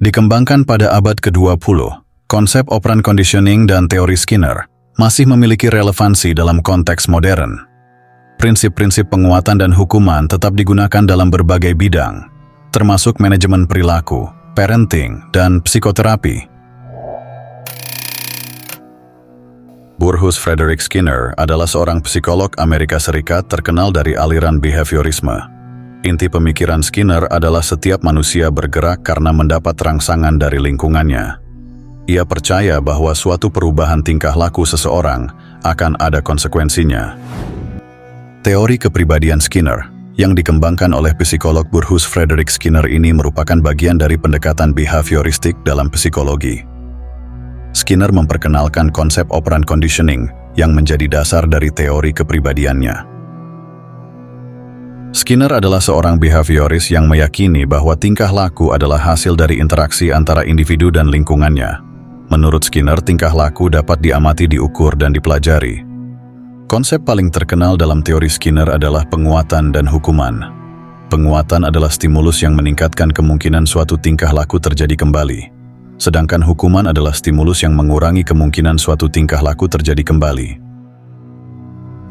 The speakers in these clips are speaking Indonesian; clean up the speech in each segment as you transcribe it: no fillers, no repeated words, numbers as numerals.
Dikembangkan pada abad ke-20, konsep operant conditioning dan teori Skinner masih memiliki relevansi dalam konteks modern. Prinsip-prinsip penguatan dan hukuman tetap digunakan dalam berbagai bidang, termasuk manajemen perilaku, parenting, dan psikoterapi. Burrhus Frederick Skinner adalah seorang psikolog Amerika Serikat terkenal dari aliran behaviorisme. Inti pemikiran Skinner adalah setiap manusia bergerak karena mendapat rangsangan dari lingkungannya. Ia percaya bahwa suatu perubahan tingkah laku seseorang akan ada konsekuensinya. Teori kepribadian Skinner yang dikembangkan oleh psikolog Burrhus Frederick Skinner ini merupakan bagian dari pendekatan behavioristik dalam psikologi. Skinner memperkenalkan konsep operant conditioning yang menjadi dasar dari teori kepribadiannya. Skinner adalah seorang behavioris yang meyakini bahwa tingkah laku adalah hasil dari interaksi antara individu dan lingkungannya. Menurut Skinner, tingkah laku dapat diamati, diukur, dan dipelajari. Konsep paling terkenal dalam teori Skinner adalah penguatan dan hukuman. Penguatan adalah stimulus yang meningkatkan kemungkinan suatu tingkah laku terjadi kembali. Sedangkan hukuman adalah stimulus yang mengurangi kemungkinan suatu tingkah laku terjadi kembali.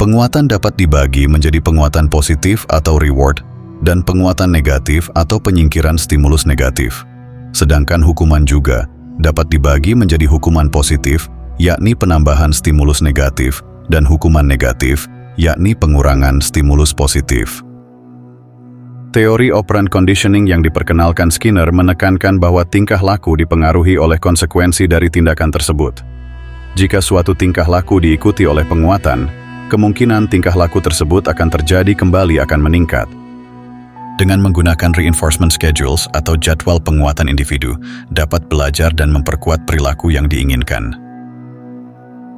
Penguatan dapat dibagi menjadi penguatan positif atau reward, dan penguatan negatif atau penyingkiran stimulus negatif. Sedangkan hukuman juga dapat dibagi menjadi hukuman positif, yakni penambahan stimulus negatif, dan hukuman negatif, yakni pengurangan stimulus positif. Teori operant conditioning yang diperkenalkan Skinner menekankan bahwa tingkah laku dipengaruhi oleh konsekuensi dari tindakan tersebut. Jika suatu tingkah laku diikuti oleh penguatan, kemungkinan tingkah laku tersebut akan terjadi kembali akan meningkat. Dengan menggunakan reinforcement schedules atau jadwal penguatan, individu dapat belajar dan memperkuat perilaku yang diinginkan.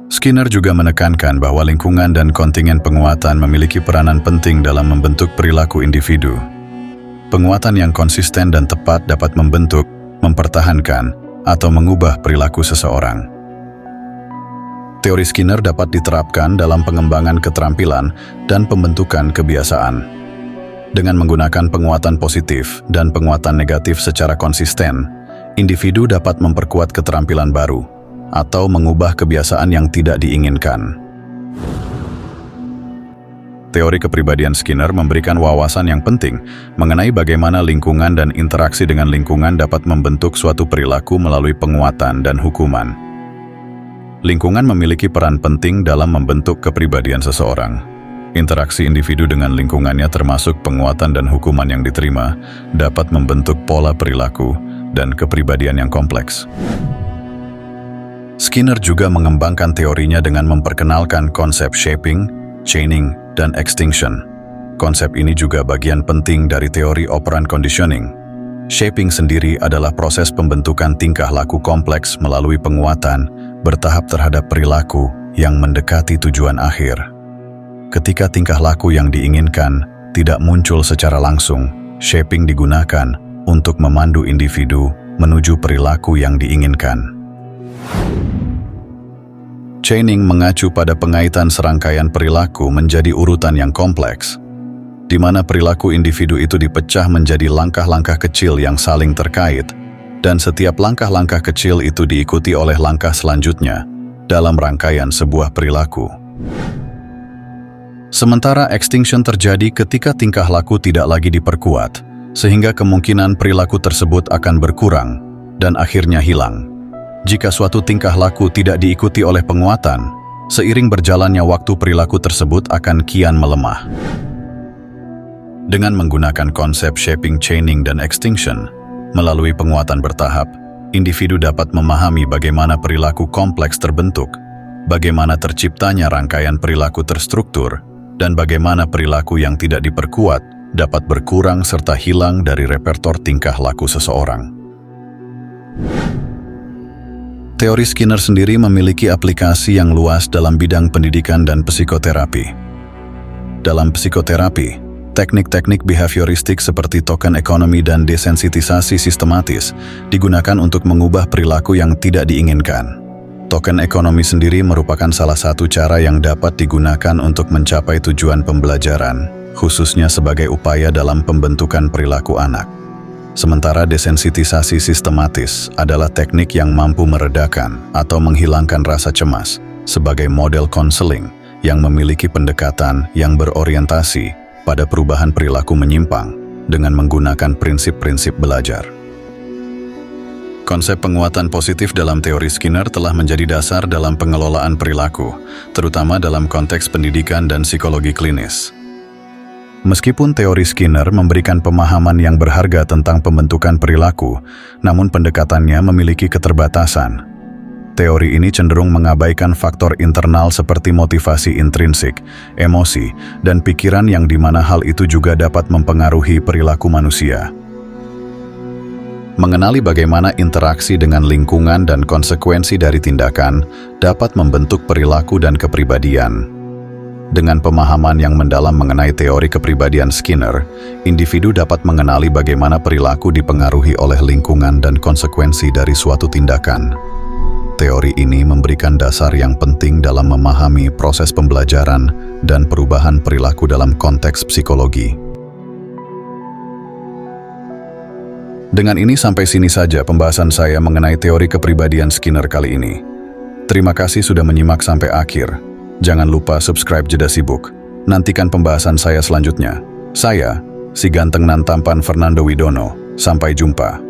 Skinner juga menekankan bahwa lingkungan dan kontingen penguatan memiliki peranan penting dalam membentuk perilaku individu. Penguatan yang konsisten dan tepat dapat membentuk, mempertahankan, atau mengubah perilaku seseorang. Teori Skinner dapat diterapkan dalam pengembangan keterampilan dan pembentukan kebiasaan. Dengan menggunakan penguatan positif dan penguatan negatif secara konsisten, individu dapat memperkuat keterampilan baru atau mengubah kebiasaan yang tidak diinginkan. Teori kepribadian Skinner memberikan wawasan yang penting mengenai bagaimana lingkungan dan interaksi dengan lingkungan dapat membentuk suatu perilaku melalui penguatan dan hukuman. Lingkungan memiliki peran penting dalam membentuk kepribadian seseorang. Interaksi individu dengan lingkungannya termasuk penguatan dan hukuman yang diterima dapat membentuk pola perilaku dan kepribadian yang kompleks. Skinner juga mengembangkan teorinya dengan memperkenalkan konsep shaping, chaining, dan extinction. Konsep ini juga bagian penting dari teori operant conditioning. Shaping sendiri adalah proses pembentukan tingkah laku kompleks melalui penguatan bertahap terhadap perilaku yang mendekati tujuan akhir. Ketika tingkah laku yang diinginkan tidak muncul secara langsung, shaping digunakan untuk memandu individu menuju perilaku yang diinginkan. Chaining mengacu pada pengaitan serangkaian perilaku menjadi urutan yang kompleks, di mana perilaku individu itu dipecah menjadi langkah-langkah kecil yang saling terkait, dan setiap langkah-langkah kecil itu diikuti oleh langkah selanjutnya dalam rangkaian sebuah perilaku. Sementara extinction terjadi ketika tingkah laku tidak lagi diperkuat, sehingga kemungkinan perilaku tersebut akan berkurang dan akhirnya hilang. Jika suatu tingkah laku tidak diikuti oleh penguatan, seiring berjalannya waktu perilaku tersebut akan kian melemah. Dengan menggunakan konsep shaping, chaining, dan extinction, melalui penguatan bertahap, individu dapat memahami bagaimana perilaku kompleks terbentuk, bagaimana terciptanya rangkaian perilaku terstruktur, dan bagaimana perilaku yang tidak diperkuat dapat berkurang serta hilang dari repertor tingkah laku seseorang. Teori Skinner sendiri memiliki aplikasi yang luas dalam bidang pendidikan dan psikoterapi. Dalam psikoterapi, teknik-teknik behavioristik seperti token ekonomi dan desensitisasi sistematis digunakan untuk mengubah perilaku yang tidak diinginkan. Token ekonomi sendiri merupakan salah satu cara yang dapat digunakan untuk mencapai tujuan pembelajaran, khususnya sebagai upaya dalam pembentukan perilaku anak. Sementara desensitisasi sistematis adalah teknik yang mampu meredakan atau menghilangkan rasa cemas sebagai model konseling yang memiliki pendekatan yang berorientasi pada perubahan perilaku menyimpang dengan menggunakan prinsip-prinsip belajar. Konsep penguatan positif dalam teori Skinner telah menjadi dasar dalam pengelolaan perilaku, terutama dalam konteks pendidikan dan psikologi klinis. Meskipun teori Skinner memberikan pemahaman yang berharga tentang pembentukan perilaku, namun pendekatannya memiliki keterbatasan. Teori ini cenderung mengabaikan faktor internal seperti motivasi intrinsik, emosi, dan pikiran yang dimana hal itu juga dapat mempengaruhi perilaku manusia. Mengenali bagaimana interaksi dengan lingkungan dan konsekuensi dari tindakan dapat membentuk perilaku dan kepribadian. Dengan pemahaman yang mendalam mengenai teori kepribadian Skinner, individu dapat mengenali bagaimana perilaku dipengaruhi oleh lingkungan dan konsekuensi dari suatu tindakan. Teori ini memberikan dasar yang penting dalam memahami proses pembelajaran dan perubahan perilaku dalam konteks psikologi. Dengan ini sampai sini saja pembahasan saya mengenai teori kepribadian Skinner kali ini. Terima kasih sudah menyimak sampai akhir. Jangan lupa subscribe Jeda Sibuk. Nantikan pembahasan saya selanjutnya. Saya, si ganteng nan tampan Fernando Widono. Sampai jumpa.